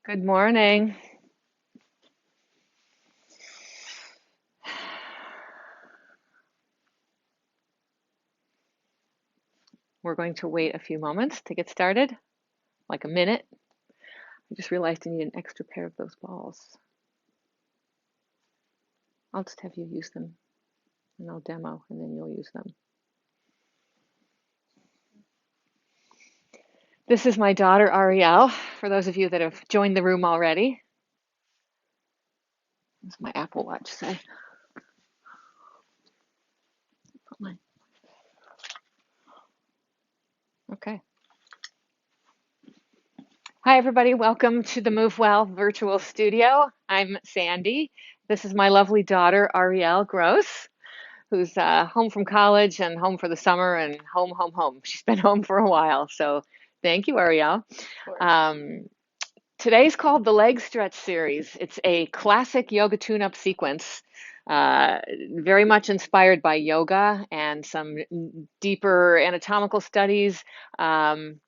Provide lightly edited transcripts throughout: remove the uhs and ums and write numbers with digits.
Good morning. We're going to wait a few moments to get started, like a minute. I just realized I need an extra pair of those balls. I'll just have you use them and I'll demo and then you'll use them. This is my daughter Ariel, for those of you that have joined the room already. What's my Apple Watch say? Okay. Hi, everybody. Welcome to the Move Well virtual studio. I'm Sandy. This is my lovely daughter, Ariel Gross, who's home from college and home for the summer and home. She's been home for a while. So thank you, Ariel. Um, Today's called the Leg Stretch Series. It's a classic yoga tune-up sequence, uh, very much inspired by yoga and some deeper anatomical studies. And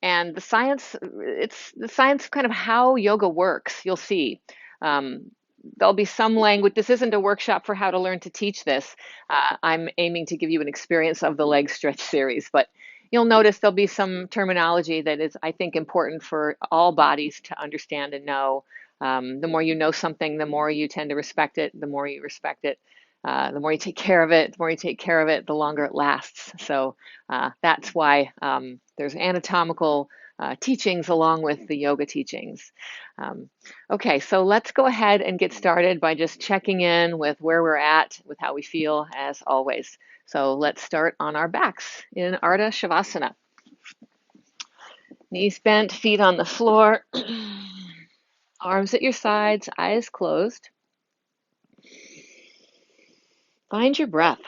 the science, it's the science of kind of how yoga works, you'll see. Um, there'll be some language. This isn't a workshop for how to learn to teach this. I'm aiming to give you an experience of the leg stretch series, but you'll notice there'll be some terminology that is, I think, important for all bodies to understand and know. The more you know something, the more you tend to respect it. The more you respect it, the more you take care of it. The more you take care of it, the longer it lasts. So that's why there's anatomical teachings along with the yoga teachings. Um, okay, so let's go ahead and get started by just checking in with where we're at, with how we feel, as always. So let's start on our backs in Ardha Shavasana. Knees bent, feet on the floor, arms at your sides, eyes closed. Find your breath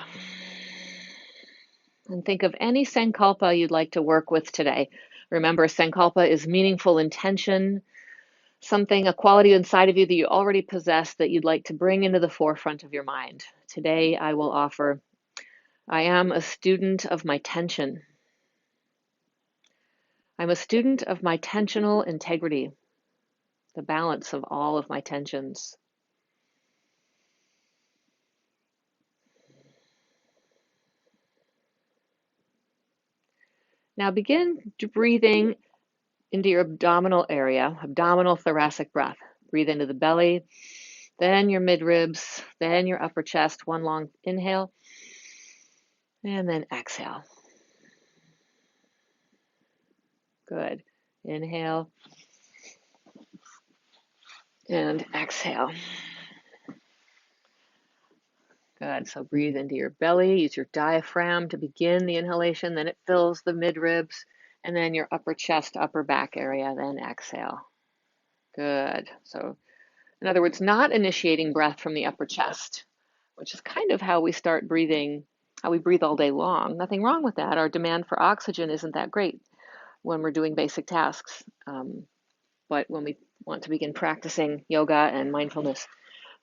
and think of any sankalpa you'd like to work with today. Remember, sankalpa is meaningful intention, something, a quality inside of you that you already possess that you'd like to bring into the forefront of your mind. Today, I will offer, I am a student of my tension. I'm a student of my tensional integrity, the balance of all of my tensions. Now begin breathing into your abdominal area, abdominal thoracic breath. Breathe into the belly, then your mid ribs, then your upper chest. One long inhale, and then exhale. Good. Inhale and exhale. Good. So breathe into your belly. Use your diaphragm to begin the inhalation. Then it fills the mid ribs and then your upper chest, upper back area. Then exhale. Good. So, in other words, not initiating breath from the upper chest, which is kind of how we start breathing, how we breathe all day long. Nothing wrong with that. Our demand for oxygen isn't that great when we're doing basic tasks. But when we want to begin practicing yoga and mindfulness,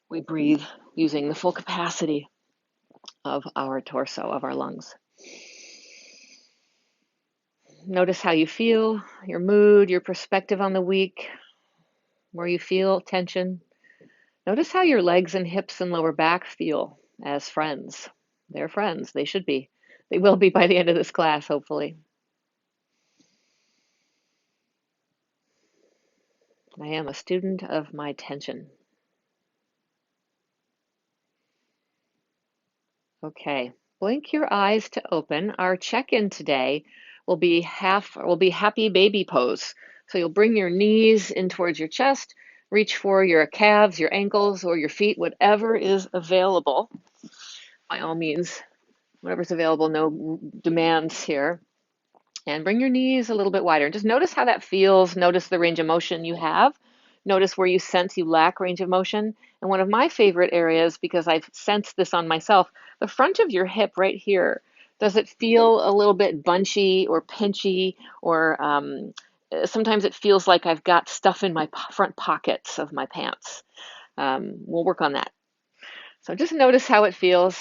we breathe using the full capacity of our torso, of our lungs. Notice how you feel, your mood, your perspective on the week, where you feel tension. Notice how your legs and hips and lower back feel as friends. They're friends. They should be. They will be by the end of this class, hopefully. I am a student of my tension. Okay, blink your eyes to open. Our check-in today will be happy baby pose. So you'll bring your knees in towards your chest, reach for your calves, your ankles, or your feet, whatever is available. By all means, whatever's available, no demands here. And bring your knees a little bit wider. And just notice how that feels. Notice the range of motion you have. Notice where you sense you lack range of motion. And one of my favorite areas, because I've sensed this on myself, the front of your hip right here. Does it feel a little bit bunchy or pinchy? Or sometimes it feels like I've got stuff in my front pockets of my pants. We'll work on that. So just notice how it feels.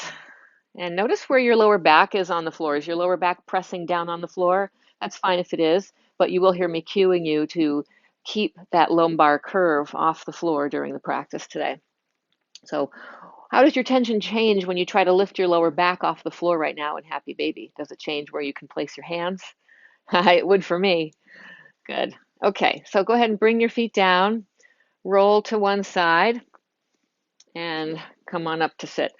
And notice where your lower back is on the floor. Is your lower back pressing down on the floor? That's fine if it is, but you will hear me cueing you to keep that lumbar curve off the floor during the practice today. So how does your tension change when you try to lift your lower back off the floor right now in Happy Baby? Does it change where you can place your hands? It would for me. Good. Okay, so go ahead and bring your feet down, roll to one side, and come on up to sit.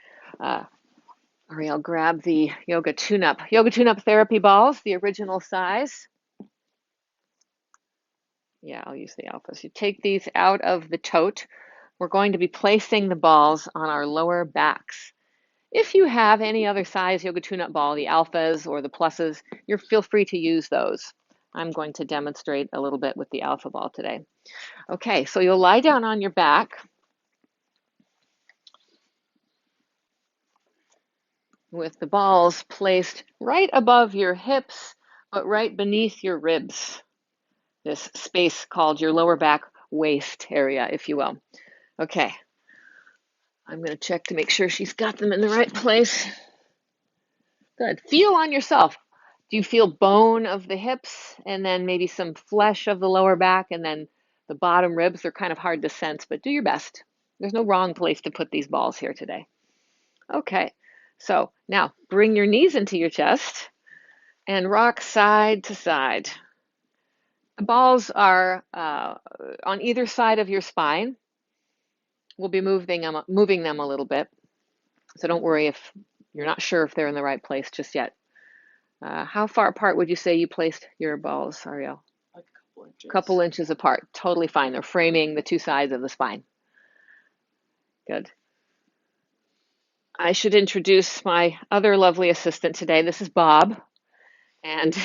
Ariel, grab the Yoga Tune-Up therapy balls, the original size. Yeah, I'll use the alphas. You take these out of the tote. We're going to be placing the balls on our lower backs. If you have any other size Yoga Tune-Up ball, the alphas or the pluses, feel free to use those. I'm going to demonstrate a little bit with the alpha ball today. Okay, so you'll lie down on your back with the balls placed right above your hips, but right beneath your ribs. This space called your lower back waist area, if you will. Okay, I'm going to check to make sure she's got them in the right place. Good. Feel on yourself. Do you feel bone of the hips and then maybe some flesh of the lower back and then the bottom ribs? They're kind of hard to sense, but do your best. There's no wrong place to put these balls here today. Okay, so now bring your knees into your chest and rock side to side. The balls are on either side of your spine. We'll be moving them a little bit, so don't worry if you're not sure if they're in the right place just yet. How far apart would you say you placed your balls, Ariel? Like a couple inches. Couple inches apart. Totally fine. They're framing the two sides of the spine. Good. I should introduce my other lovely assistant today. This is Bob. And,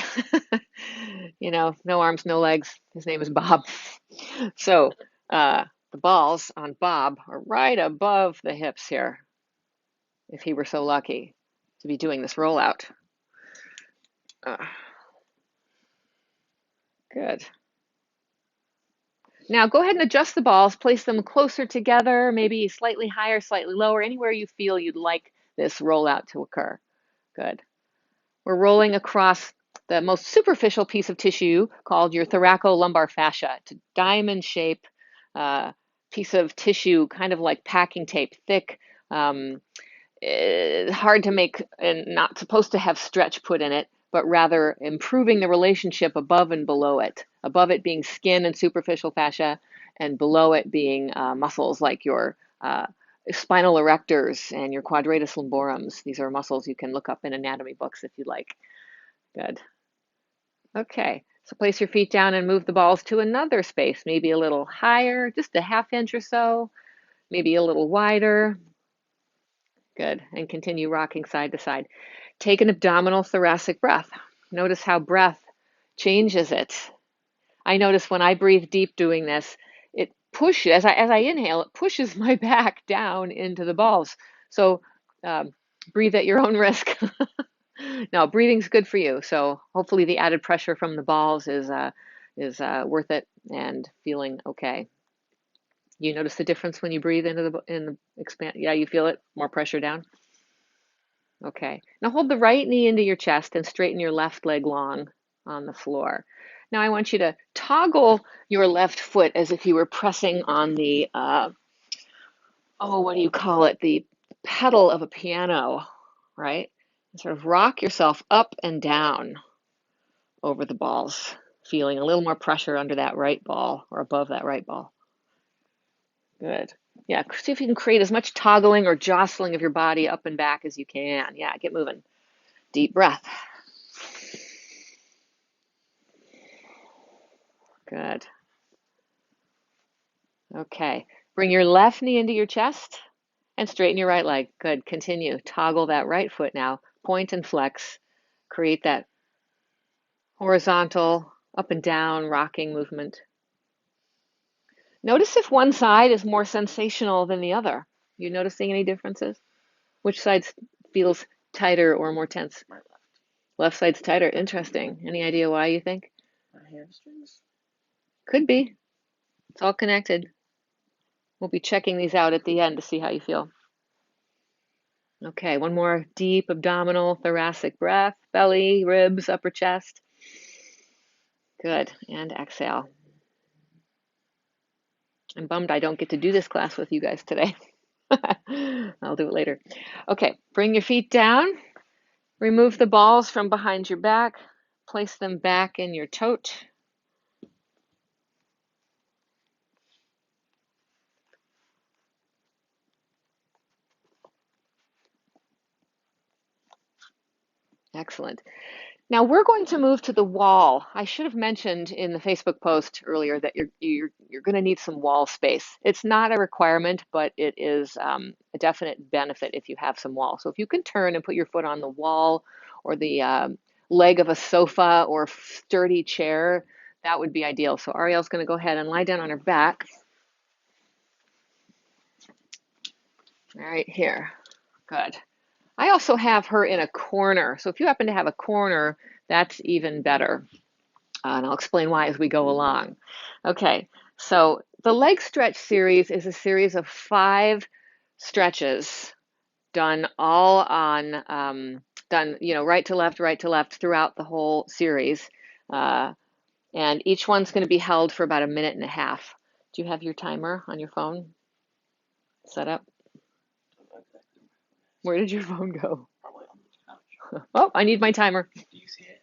no arms, no legs. His name is Bob. So the balls on Bob are right above the hips here, if he were so lucky to be doing this rollout. Good. Now go ahead and adjust the balls, place them closer together, maybe slightly higher, slightly lower, anywhere you feel you'd like this rollout to occur. Good. We're rolling across the most superficial piece of tissue called your thoracolumbar fascia. It's a diamond-shaped piece of tissue, kind of like packing tape, thick, hard to make and not supposed to have stretch put in it, but rather improving the relationship above and below it. Above it being skin and superficial fascia, and below it being muscles like your spinal erectors and your quadratus lumborums. These are muscles you can look up in anatomy books if you'd like. Good. Okay, so place your feet down and move the balls to another space, maybe a little higher, just a half inch or so, maybe a little wider. Good, and continue rocking side to side. Take an abdominal thoracic breath. Notice how breath changes it. I notice when I breathe deep doing this, it pushes, as I inhale, it pushes my back down into the balls. So breathe at your own risk. No, breathing's good for you. So hopefully the added pressure from the balls is worth it and feeling okay. You notice the difference when you breathe into the expand? Yeah, you feel it, more pressure down. Okay. Now hold the right knee into your chest and straighten your left leg long on the floor. Now I want you to toggle your left foot as if you were pressing on the, what do you call it? The pedal of a piano, right? And sort of rock yourself up and down over the balls, feeling a little more pressure under that right ball or above that right ball. Good. Yeah, see if you can create as much toggling or jostling of your body up and back as you can. Yeah, get moving. Deep breath. Good. Okay. Bring your left knee into your chest and straighten your right leg. Good. Continue. Toggle that right foot now. Point and flex. Create that horizontal, up and down, rocking movement. Notice if one side is more sensational than the other. You noticing any differences? Which side feels tighter or more tense? My left. Left side's tighter. Interesting. Any idea why you think? My hamstrings? Could be. It's all connected. We'll be checking these out at the end to see how you feel. Okay, one more deep abdominal thoracic breath, belly, ribs, upper chest. Good, and exhale. I'm bummed I don't get to do this class with you guys today. I'll do it later. Okay, bring your feet down. Remove the balls from behind your back. Place them back in your tote. Excellent. Now we're going to move to the wall. I should have mentioned in the Facebook post earlier that you're going to need some wall space. It's not a requirement, but it is a definite benefit if you have some wall. So if you can turn and put your foot on the wall or the leg of a sofa or sturdy chair, that would be ideal. So Ariel's going to go ahead and lie down on her back. Right here. Good. I also have her in a corner. So if you happen to have a corner, that's even better. And I'll explain why as we go along. Okay, so the leg stretch series is a series of 5 stretches done all on, right to left throughout the whole series. And each one's going to be held for about 1.5 minutes. Do you have your timer on your phone set up? Where did your phone go? Probably on the couch. Oh, I need my timer. Do you see it?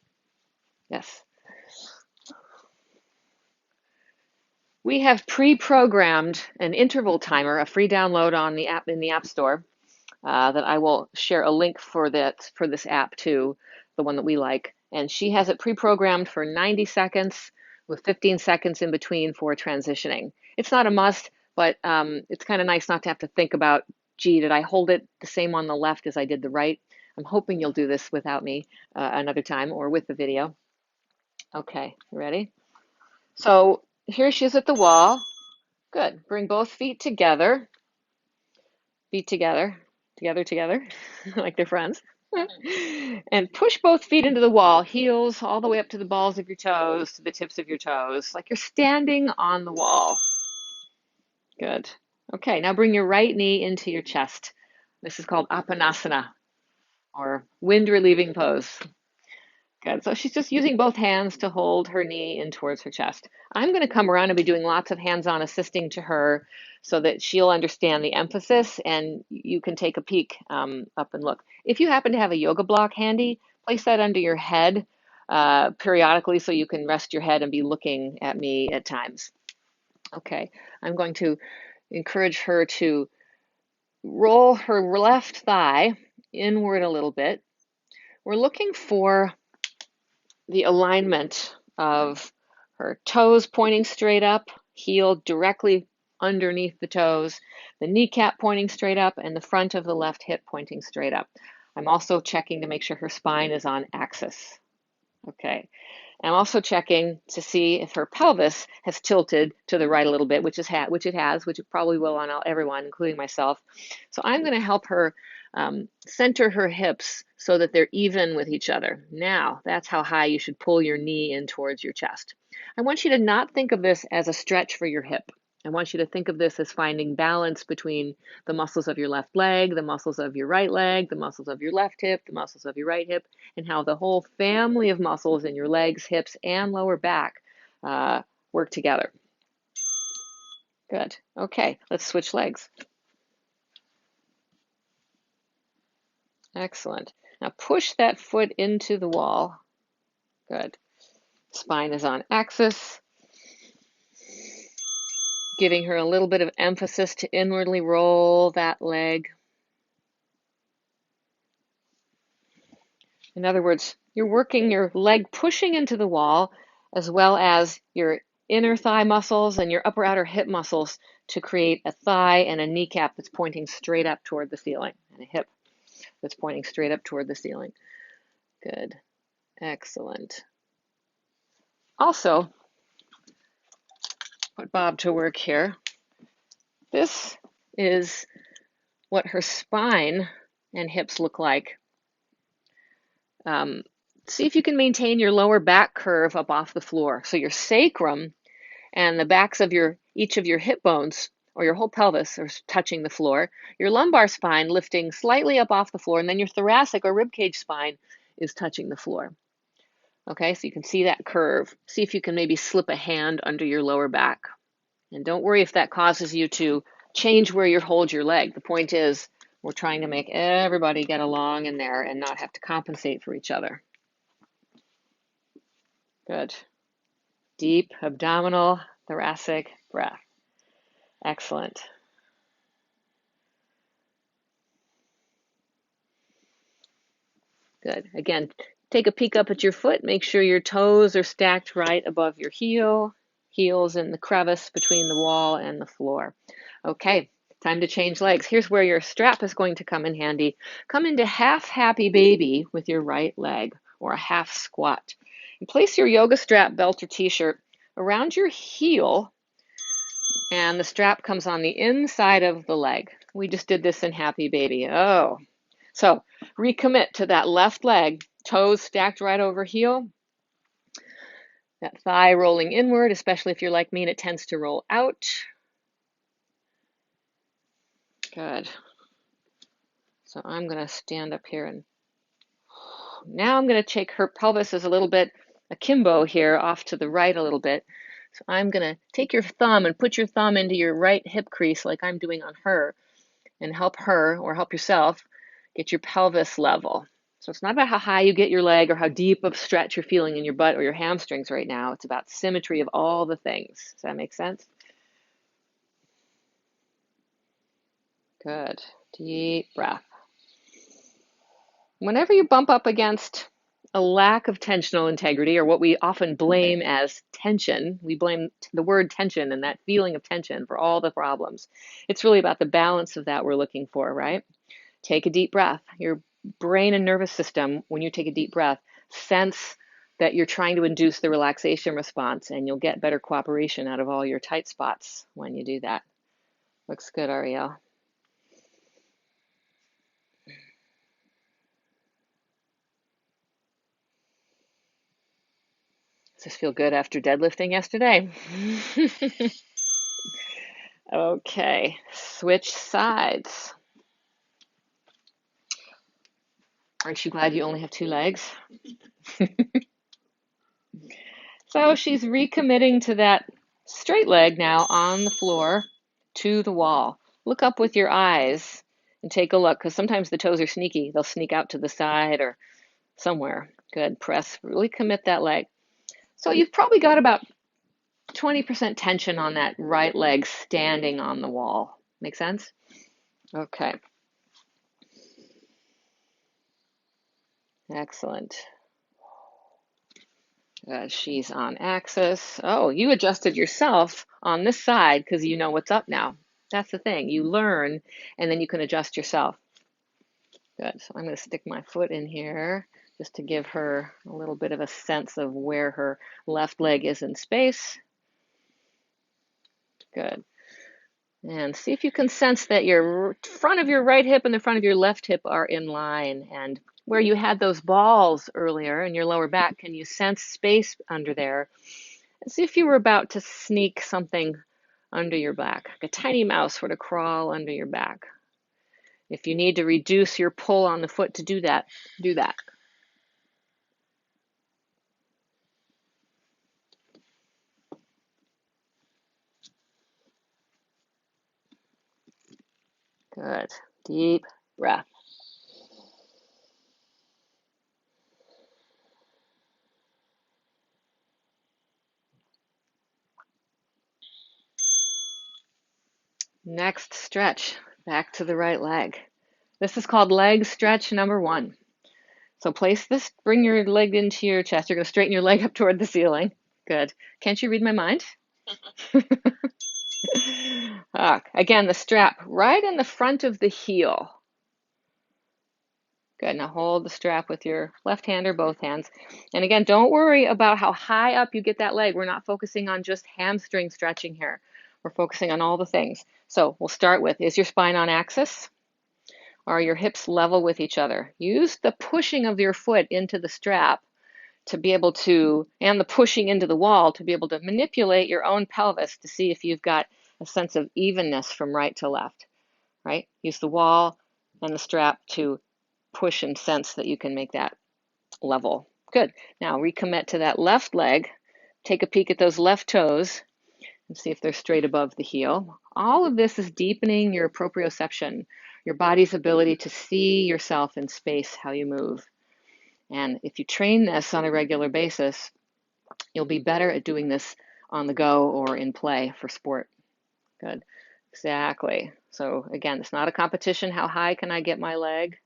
Yes. We have pre-programmed an interval timer, a free download on the app in the App Store, that I will share a link for this app too, the one that we like. And she has it pre-programmed for 90 seconds with 15 seconds in between for transitioning. It's not a must, but it's kind of nice not to have to think about, gee, did I hold it the same on the left as I did the right? I'm hoping you'll do this without me another time or with the video. Okay, you ready? So here she is at the wall. Good. Bring both feet together. Feet together. Together, like they're friends. And push both feet into the wall, heels all the way up to the balls of your toes, to the tips of your toes, like you're standing on the wall. Good. Okay, now bring your right knee into your chest. This is called Apanasana, or wind relieving pose. Good. So she's just using both hands to hold her knee in towards her chest. I'm going to come around and be doing lots of hands-on assisting to her so that she'll understand the emphasis and you can take a peek up and look. If you happen to have a yoga block handy, place that under your head periodically so you can rest your head and be looking at me at times. Okay, I'm going to encourage her to roll her left thigh inward a little bit. We're looking for the alignment of her toes pointing straight up, heel directly underneath the toes, the kneecap pointing straight up, and the front of the left hip pointing straight up. I'm also checking to make sure her spine is on axis. Okay. I'm also checking to see if her pelvis has tilted to the right a little bit, which it has, which it probably will on everyone, including myself. So I'm going to help her center her hips so that they're even with each other. Now, that's how high you should pull your knee in towards your chest. I want you to not think of this as a stretch for your hip. I want you to think of this as finding balance between the muscles of your left leg, the muscles of your right leg, the muscles of your left hip, the muscles of your right hip, and how the whole family of muscles in your legs, hips, and lower back work together. Good. Okay, let's switch legs. Excellent. Now push that foot into the wall. Good. Spine is on axis. Giving her a little bit of emphasis to inwardly roll that leg. In other words, you're working your leg pushing into the wall as well as your inner thigh muscles and your upper outer hip muscles to create a thigh and a kneecap that's pointing straight up toward the ceiling and a hip that's pointing straight up toward the ceiling. Good. Excellent. Also, put Bob to work here. This is what her spine and hips look like. See if you can maintain your lower back curve up off the floor. So your sacrum and the backs of each of your hip bones or your whole pelvis are touching the floor. Your lumbar spine lifting slightly up off the floor, and then your thoracic or ribcage spine is touching the floor. Okay, so you can see that curve. See if you can maybe slip a hand under your lower back And don't worry if that causes you to change where you hold your leg. The point is, we're trying to make everybody get along in there and not have to compensate for each other. Good. Deep abdominal, thoracic breath. Excellent. Good. Again, take a peek up at your foot. Make sure your toes are stacked right above your heels in the crevice between the wall and the floor. Okay, time to change legs. Here's where your strap is going to come in handy. Come into half happy baby with your right leg, or a half squat. And place your yoga strap, belt, or t-shirt around your heel, and the strap comes on the inside of the leg. We just did this in happy baby. Oh, so recommit to that left leg, toes stacked right over heel, that thigh rolling inward, especially if you're like me and it tends to roll out. Good. So I'm going to stand up here, and now I'm going to take her pelvis as a little bit akimbo here, off to the right a little bit. So I'm going to take your thumb and put your thumb into your right hip crease like I'm doing on her, and help her, or help yourself, get your pelvis level. So it's not about how high you get your leg or how deep of stretch you're feeling in your butt or your hamstrings right now. It's about symmetry of all the things. Does that make sense? Good. Deep breath. Whenever you bump up against a lack of tensional integrity, or what we often blame as tension, we blame the word tension and that feeling of tension for all the problems. It's really about the balance of that we're looking for, right? Take a deep breath. Your brain and nervous system, when you take a deep breath, sense that you're trying to induce the relaxation response, and you'll get better cooperation out of all your tight spots when you do that. Looks good, Ariel. Does this feel good after deadlifting yesterday? Okay, switch sides. Aren't you glad you only have two legs? So she's recommitting to that straight leg now on the floor to the wall. Look up with your eyes and take a look, because sometimes the toes are sneaky. They'll sneak out to the side or somewhere. Good. Press. Really commit that leg. So you've probably got about 20% tension on that right leg standing on the wall. Make sense? Okay. Excellent. She's on axis. Oh, you adjusted yourself on this side because you know what's up now. That's the thing. You learn, and then you can adjust yourself. Good. So I'm going to stick my foot in here just to give her a little bit of a sense of where her left leg is in space. Good. And see if you can sense that your front of your right hip and the front of your left hip are in line. And where you had those balls earlier in your lower back, can you sense space under there? And see if you were about to sneak something under your back. Like a tiny mouse were to crawl under your back. If you need to reduce your pull on the foot to do that, do that. Good. Deep breath. Next stretch, back to the right leg. This is called leg stretch number 1. So place this, bring your leg into your chest. You're going to straighten your leg up toward the ceiling. Good. Can't you read my mind? Again, the strap right in the front of the heel. Good. Now hold the strap with your left hand or both hands. And again, don't worry about how high up you get that leg. We're not focusing on just hamstring stretching here. We're focusing on all the things. So we'll start with, is your spine on axis? Are your hips level with each other? Use the pushing of your foot into the strap to be able to, and the pushing into the wall to be able to manipulate your own pelvis to see if you've got a sense of evenness from right to left, right? Use the wall and the strap to push and sense that you can make that level. Good. Now recommit to that left leg. Take a peek at those left toes. and see if they're straight above the heel. All of this is deepening your proprioception, your body's ability to see yourself in space, how you move. And if you train this on a regular basis, you'll be better at doing this on the go or in play for sport. Good. Exactly. So again, it's not a competition. How high can I get my leg?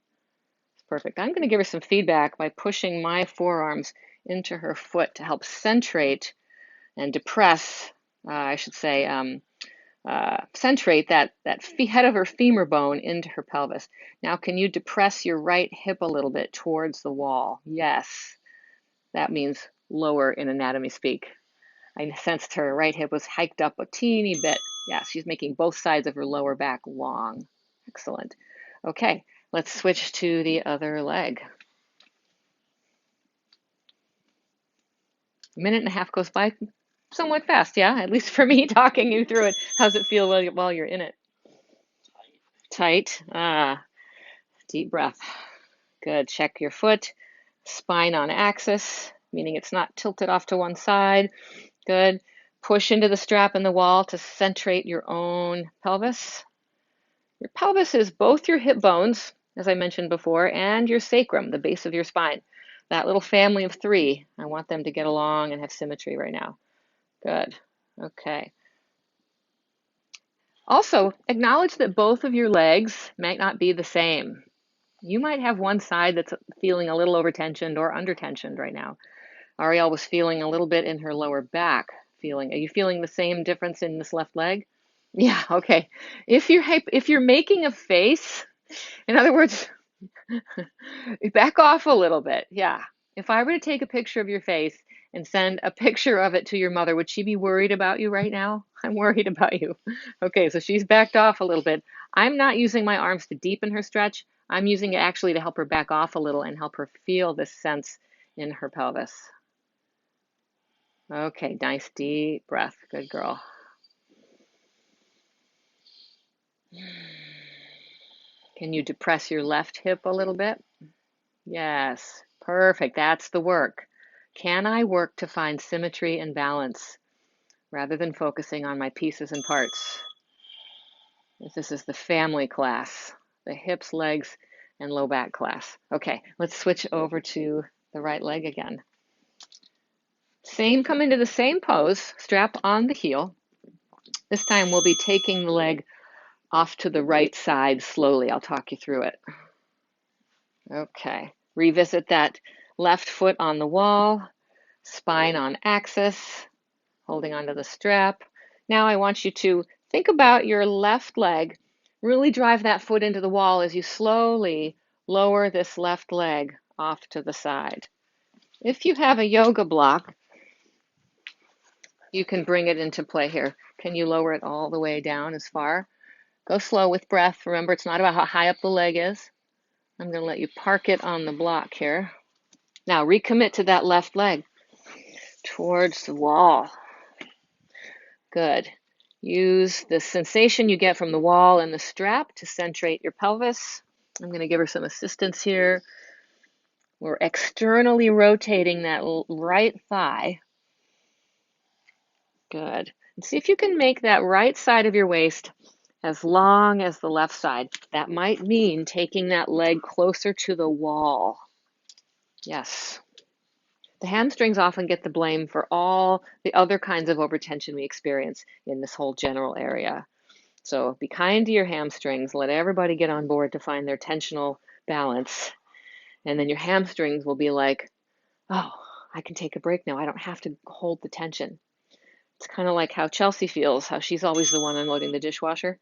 It's perfect. I'm going to give her some feedback by pushing my forearms into her foot to help centrate and depress, I should say, centrate that head of her femur bone into her pelvis. Now, can you depress your right hip a little bit towards the wall? Yes. That means lower in anatomy speak. I sensed her right hip was hiked up a teeny bit. Yeah, she's making both sides of her lower back long. Excellent. Okay, let's switch to the other leg. A minute and a half goes by somewhat fast, yeah? At least for me talking you through it. How's it feel while you're in it? Tight. Deep breath. Good. Check your foot. Spine on axis, meaning it's not tilted off to one side. Good. Push into the strap in the wall to centrate your own pelvis. Your pelvis is both your hip bones, as I mentioned before, and your sacrum, the base of your spine. That little family of three, I want them to get along and have symmetry right now. Good. Okay. Also, acknowledge that both of your legs might not be the same. You might have one side that's feeling a little overtensioned or undertensioned right now. Ariel was feeling a little bit in her lower back. Are you feeling the same difference in this left leg? Yeah, okay. If you're making a face, in other words, back off a little bit. Yeah. If I were to take a picture of your face and send a picture of it to your mother, would she be worried about you right now? I'm worried about you. Okay, so she's backed off a little bit. I'm not using my arms to deepen her stretch. I'm using it actually to help her back off a little and help her feel this sense in her pelvis. Okay, nice deep breath. Good girl. Can you depress your left hip a little bit? Yes, perfect. That's the work. Can I work to find symmetry and balance rather than focusing on my pieces and parts? This is the family class, the hips, legs, and low back class. Okay, let's switch over to the right leg again. Come into the same pose, strap on the heel. This time we'll be taking the leg off to the right side slowly. I'll talk you through it. Okay, revisit that left foot on the wall, spine on axis, holding onto the strap. Now I want you to think about your left leg. Really drive that foot into the wall as you slowly lower this left leg off to the side. If you have a yoga block, you can bring it into play here. Can you lower it all the way down as far? Go slow with breath. Remember, it's not about how high up the leg is. I'm going to let you park it on the block here. Now recommit to that left leg towards the wall. Good. Use the sensation you get from the wall and the strap to centrate your pelvis. I'm going to give her some assistance here. We're externally rotating that right thigh. Good. And see if you can make that right side of your waist as long as the left side. That might mean taking that leg closer to the wall. Yes. The hamstrings often get the blame for all the other kinds of overtension we experience in this whole general area. So be kind to your hamstrings. Let everybody get on board to find their tensional balance. And then your hamstrings will be like, oh, I can take a break now. I don't have to hold the tension. It's kind of like how Chelsea feels, how she's always the one unloading the dishwasher.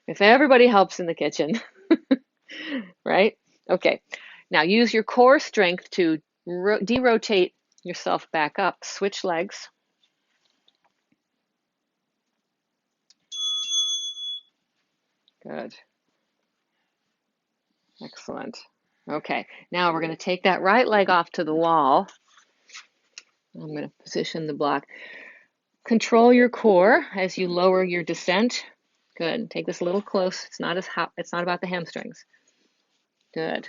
If everybody helps in the kitchen, right? Okay. Now use your core strength to derotate yourself back up. Switch legs. Good. Excellent. Okay. Now we're going to take that right leg off to the wall. I'm going to position the block. Control your core as you lower your descent. Good. Take this a little close. It's not about the hamstrings. Good.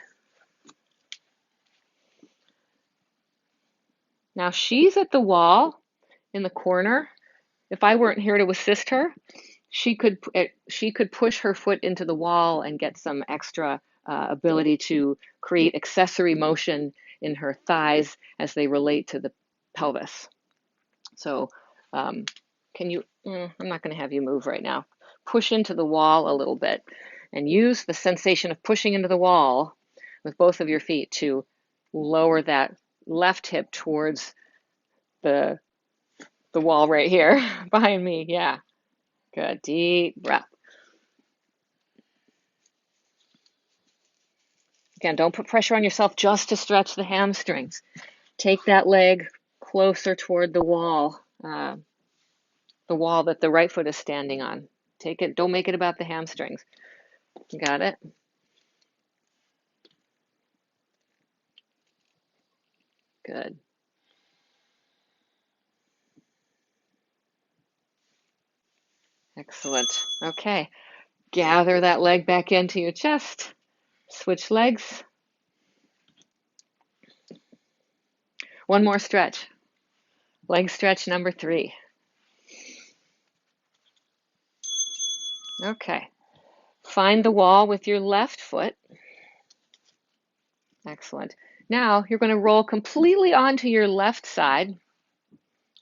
Now she's at the wall in the corner. If I weren't here to assist her, she could push her foot into the wall and get some extra ability to create accessory motion in her thighs as they relate to the pelvis. So can you, I'm not going to have you move right now. Push into the wall a little bit and use the sensation of pushing into the wall with both of your feet to lower that left hip towards the the wall right here behind me. Yeah, good. Deep breath. Again, don't put pressure on yourself just to stretch the hamstrings. Take that leg closer toward the wall that the right foot is standing on. Take it, don't make it about the hamstrings. Got it? Good. Excellent. Okay. Gather that leg back into your chest. Switch legs. One more stretch. Leg stretch number 3. Okay. Find the wall with your left foot. Excellent. Now you're going to roll completely onto your left side,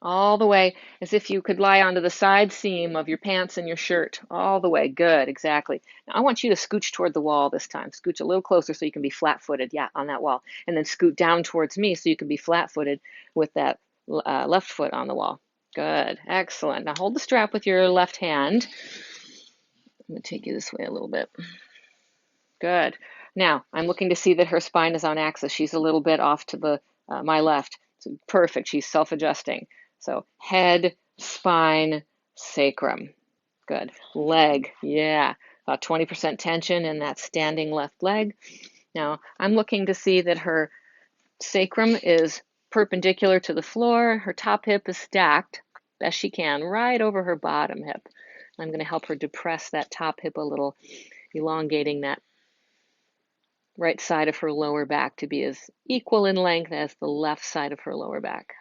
all the way as if you could lie onto the side seam of your pants and your shirt. All the way. Good. Exactly. Now I want you to scooch toward the wall this time. Scooch a little closer so you can be flat-footed. Yeah, on that wall. And then scoot down towards me so you can be flat-footed with that left foot on the wall. Good. Excellent. Now hold the strap with your left hand. I'm going to take you this way a little bit. Good. Now, I'm looking to see that her spine is on axis. She's a little bit off to the my left. So perfect. She's self-adjusting. So head, spine, sacrum. Good. Leg. Yeah. About 20% tension in that standing left leg. Now, I'm looking to see that her sacrum is perpendicular to the floor. Her top hip is stacked best she can right over her bottom hip. I'm going to help her depress that top hip a little, elongating that right side of her lower back to be as equal in length as the left side of her lower back.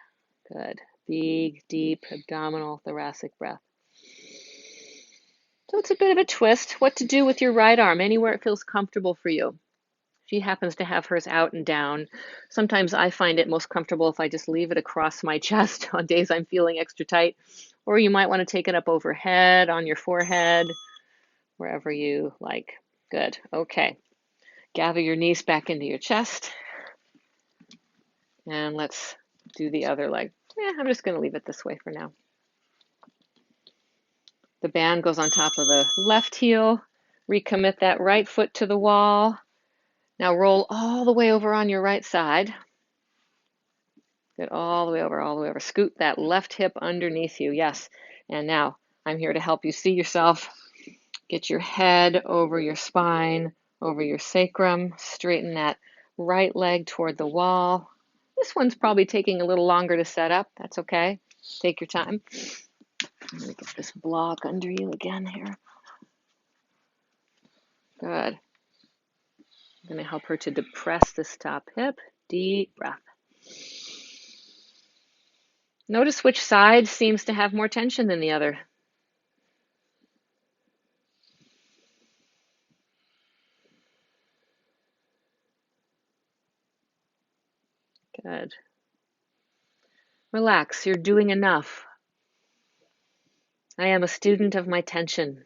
Good. Big, deep abdominal thoracic breath. So it's a bit of a twist. What to do with your right arm, anywhere it feels comfortable for you. She happens to have hers out and down. Sometimes I find it most comfortable if I just leave it across my chest on days I'm feeling extra tight. Or you might want to take it up overhead on your forehead, wherever you like. Good. Okay. Gather your knees back into your chest. And let's do the other leg. I'm just going to leave it this way for now. The band goes on top of the left heel. Recommit that right foot to the wall. Now roll all the way over on your right side. Good, all the way over, all the way over. Scoot that left hip underneath you. Yes. And now I'm here to help you see yourself. Get your head over your spine, over your sacrum. Straighten that right leg toward the wall. This one's probably taking a little longer to set up. That's okay. Take your time. I'm going to get this block under you again here. Good. I'm going to help her to depress this top hip. Deep breath. Notice which side seems to have more tension than the other. Good. Relax. You're doing enough. I am a student of my tension.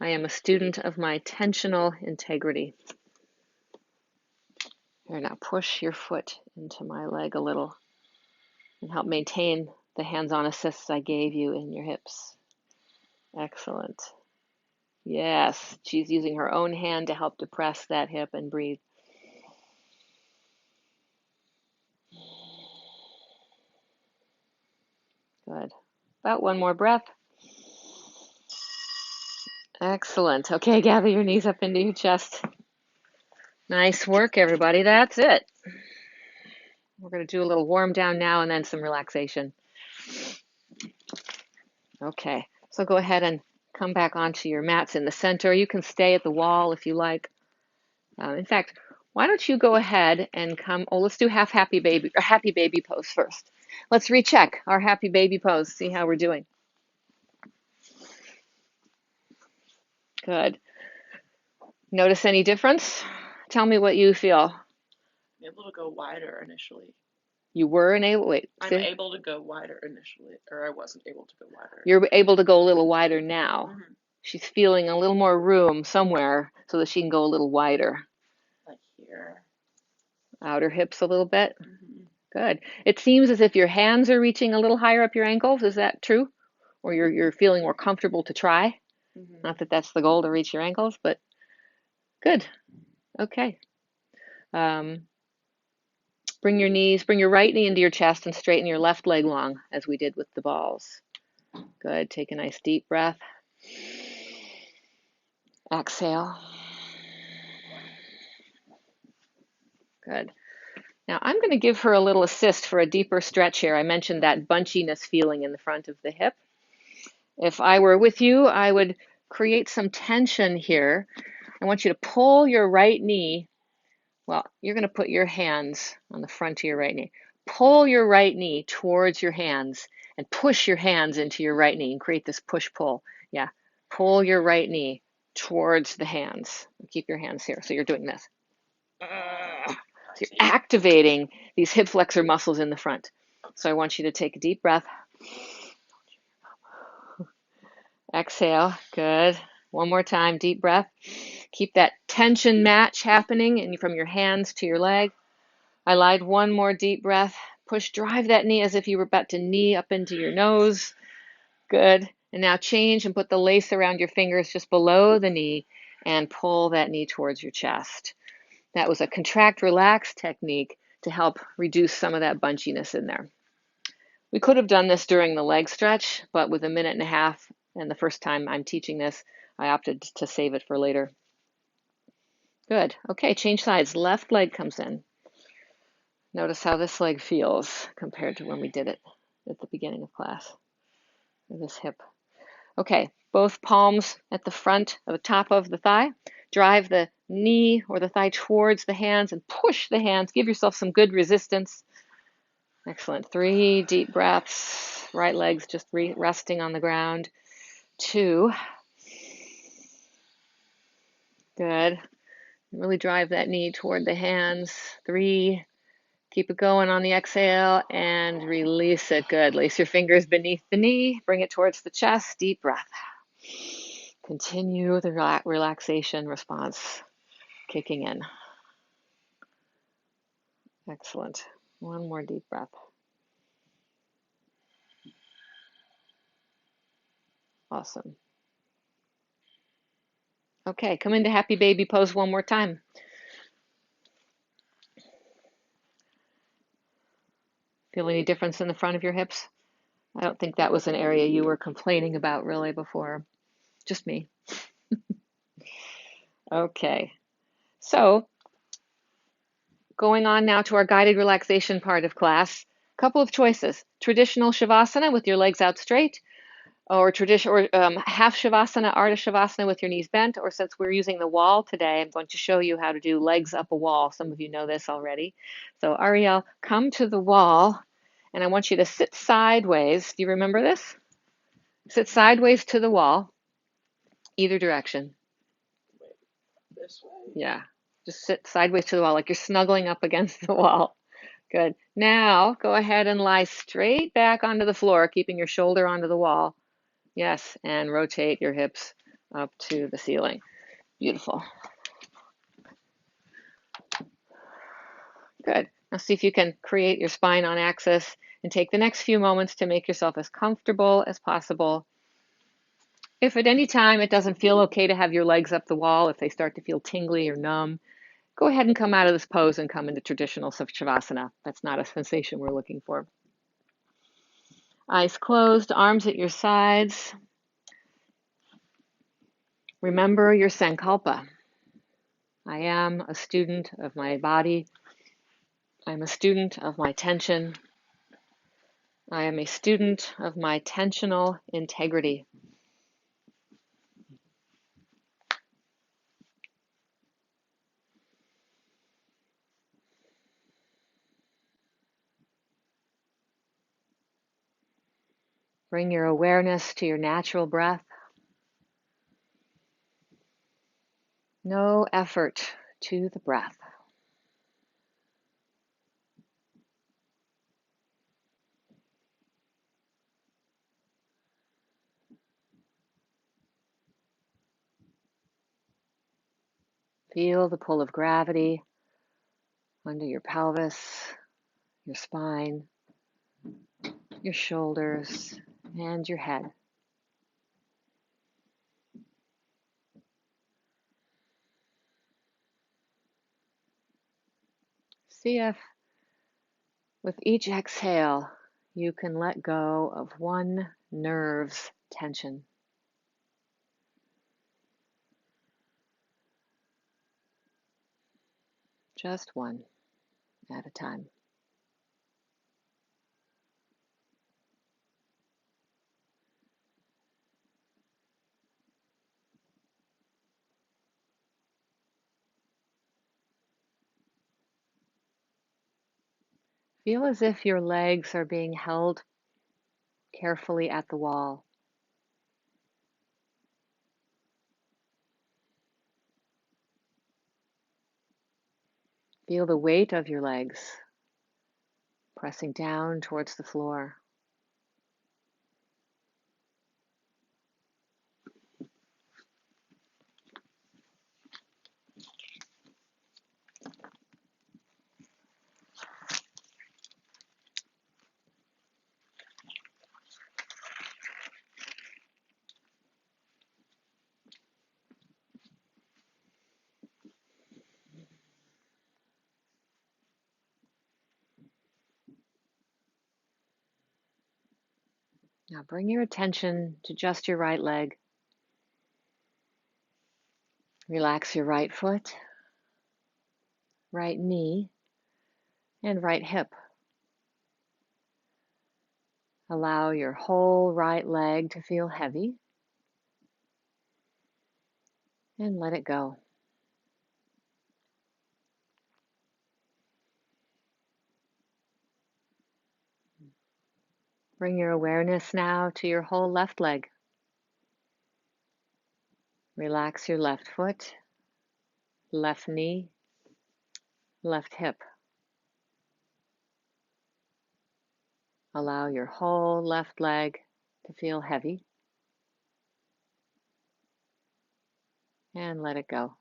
I am a student of my tensional integrity. Here, now push your foot into my leg a little and help maintain the hands-on assists I gave you in your hips. Excellent. Yes, she's using her own hand to help depress that hip and breathe. Good. About one more breath. Excellent. Okay, gather your knees up into your chest. Nice work, everybody. That's it. We're going to do a little warm down now and then some relaxation. Okay, so go ahead and come back onto your mats in the center. You can stay at the wall if you like. In fact, why don't you go ahead and come, let's do happy baby pose first. Let's recheck our happy baby pose, see how we're doing. Good. Notice any difference? Tell me what you feel. I'm able to go wider initially. You were able, wait, I'm see? able to go wider initially, or I wasn't able to go wider. You're able to go a little wider now. Mm-hmm. She's feeling a little more room somewhere so that she can go a little wider. Like here. Outer hips a little bit. Mm-hmm. Good. It seems as if your hands are reaching a little higher up your ankles. Is that true? Or you're feeling more comfortable to try? Mm-hmm. Not that that's the goal to reach your ankles, but good. Okay. Bring your right knee into your chest and straighten your left leg long as we did with the balls. Good. Take a nice deep breath. Exhale. Good. Now I'm going to give her a little assist for a deeper stretch here. I mentioned that bunchiness feeling in the front of the hip. If I were with you, I would create some tension here. I want you to pull your right knee. Well, you're going to put your hands on the front of your right knee. Pull your right knee towards your hands and push your hands into your right knee and create this push-pull. Yeah, pull your right knee towards the hands. Keep your hands here. So you're doing this. So you're activating these hip flexor muscles in the front. So I want you to take a deep breath. Exhale. Good. One more time. Deep breath. Keep that tension match happening from your hands to your leg. I lied. One more deep breath. Push, drive that knee as if you were about to knee up into your nose. Good. And now change and put the lace around your fingers just below the knee and pull that knee towards your chest. That was a contract, relax technique to help reduce some of that bunchiness in there. We could have done this during the leg stretch, but with a minute and a half, and the first time I'm teaching this, I opted to save it for later. Good. Okay, change sides. Left leg comes in. Notice how this leg feels compared to when we did it at the beginning of class. This hip. Okay, both palms at the front of the top of the thigh. Drive the knee or the thigh towards the hands and push the hands. Give yourself some good resistance. Excellent. 3 deep breaths. Right leg's just resting on the ground. 2. Good. Really drive that knee toward the hands. 3. Keep it going on the exhale and release it. Good. Lace your fingers beneath the knee. Bring it towards the chest. Deep breath. Continue the relaxation response kicking in. Excellent. One more deep breath. Awesome. Okay, come into happy baby pose one more time. Feel any difference in the front of your hips? I don't think that was an area you were complaining about really before. Just me. Okay. So going on now to our guided relaxation part of class. Couple of choices. Traditional Shavasana with your legs out straight, or half Shavasana, Ardha Shavasana with your knees bent, or since we're using the wall today, I'm going to show you how to do legs up a wall. Some of you know this already. So Ariel, come to the wall, and I want you to sit sideways. Do you remember this? Sit sideways to the wall, either direction. Wait, this way? Yeah, just sit sideways to the wall like you're snuggling up against the wall. Good. Now go ahead and lie straight back onto the floor, keeping your shoulder onto the wall. Yes, and rotate your hips up to the ceiling. Beautiful. Good. Now see if you can create your spine on axis and take the next few moments to make yourself as comfortable as possible. If at any time it doesn't feel okay to have your legs up the wall, if they start to feel tingly or numb, go ahead and come out of this pose and come into traditional Shavasana. That's not a sensation we're looking for. Eyes closed, arms at your sides. Remember your Sankalpa. I am a student of my body. I'm a student of my tension. I am a student of my tensional integrity. Bring your awareness to your natural breath. No effort to the breath. Feel the pull of gravity under your pelvis, your spine, your shoulders, and your head. See if with each exhale you can let go of one nerve's tension. Just one at a time. Feel as if your legs are being held carefully at the wall. Feel the weight of your legs pressing down towards the floor. Now bring your attention to just your right leg. Relax your right foot, right knee, and right hip. Allow your whole right leg to feel heavy and let it go. Bring your awareness now to your whole left leg. Relax your left foot, left knee, left hip. Allow your whole left leg to feel heavy and let it go.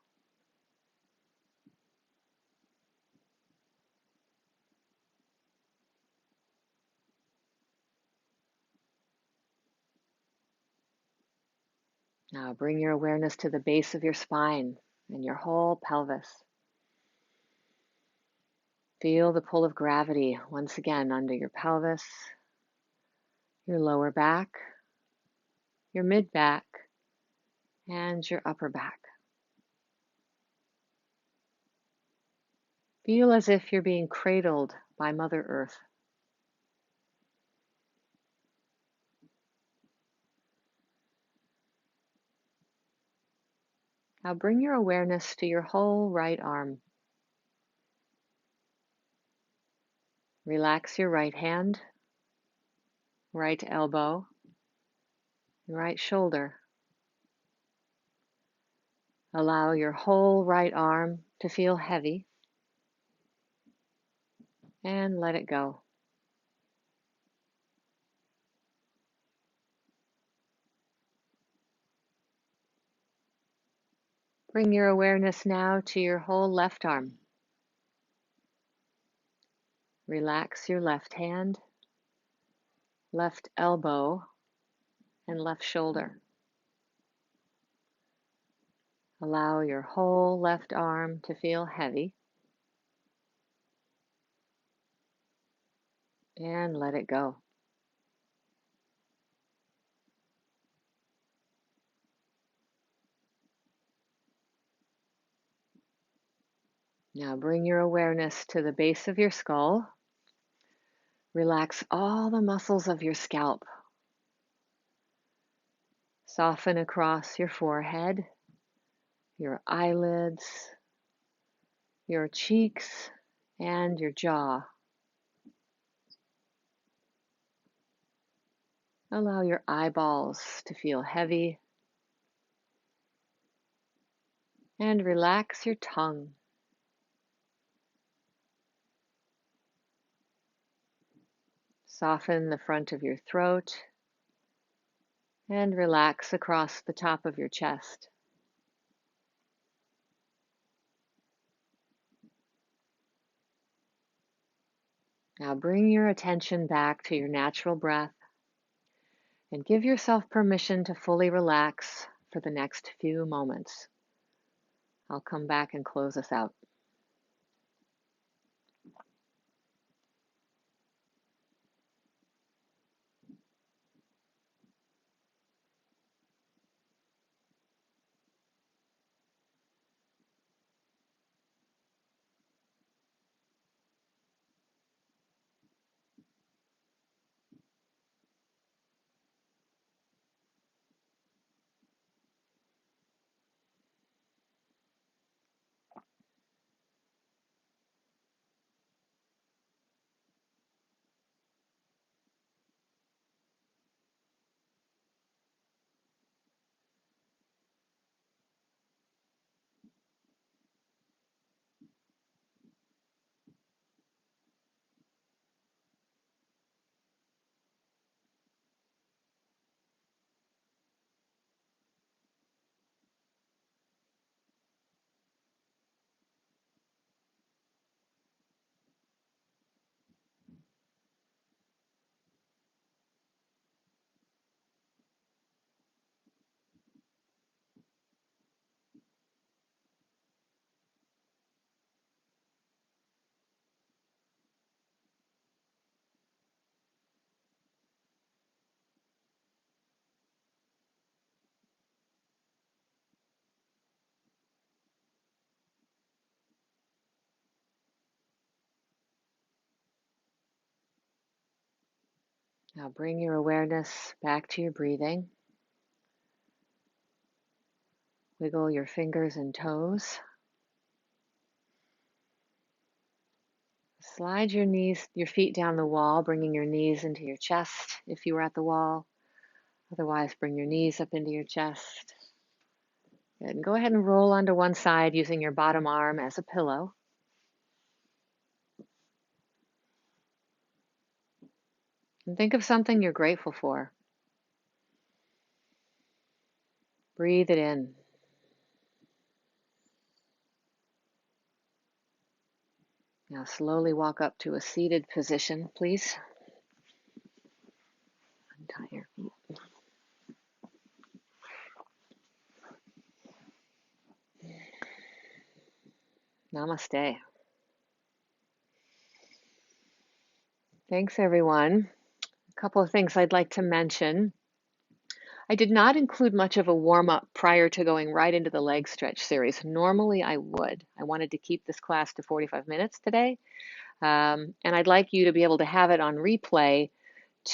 Now bring your awareness to the base of your spine and your whole pelvis. Feel the pull of gravity once again under your pelvis, your lower back, your mid back, and your upper back. Feel as if you're being cradled by Mother Earth. Now bring your awareness to your whole right arm. Relax your right hand, right elbow, right shoulder. Allow your whole right arm to feel heavy and let it go. Bring your awareness now to your whole left arm. Relax your left hand, left elbow, and left shoulder. Allow your whole left arm to feel heavy and let it go. Now bring your awareness to the base of your skull. Relax all the muscles of your scalp. Soften across your forehead, your eyelids, your cheeks, and your jaw. Allow your eyeballs to feel heavy and relax your tongue. Soften the front of your throat and relax across the top of your chest. Now bring your attention back to your natural breath and give yourself permission to fully relax for the next few moments. I'll come back and close us out. Now bring your awareness back to your breathing. Wiggle your fingers and toes. Slide your feet down the wall, bringing your knees into your chest if you were at the wall. Otherwise, bring your knees up into your chest. Good. And go ahead and roll onto one side using your bottom arm as a pillow. And think of something you're grateful for. Breathe it in. Now slowly walk up to a seated position, please. Untie your feet. Namaste. Thanks, everyone. A couple of things I'd like to mention. I did not include much of a warm-up prior to going right into the leg stretch series. Normally I would. I wanted to keep this class to 45 minutes today. And I'd like you to be able to have it on replay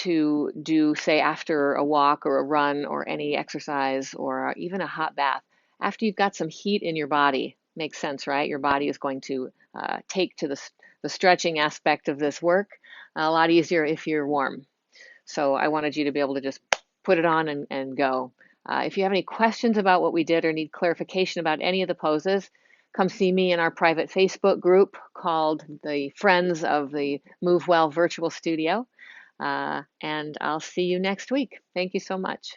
to do, say, after a walk or a run or any exercise or even a hot bath. After you've got some heat in your body, makes sense, right? Your body is going to take to the stretching aspect of this work a lot easier if you're warm. So I wanted you to be able to just put it on and go. If you have any questions about what we did or need clarification about any of the poses, come see me in our private Facebook group called the Friends of the Move Well Virtual Studio. And I'll see you next week. Thank you so much.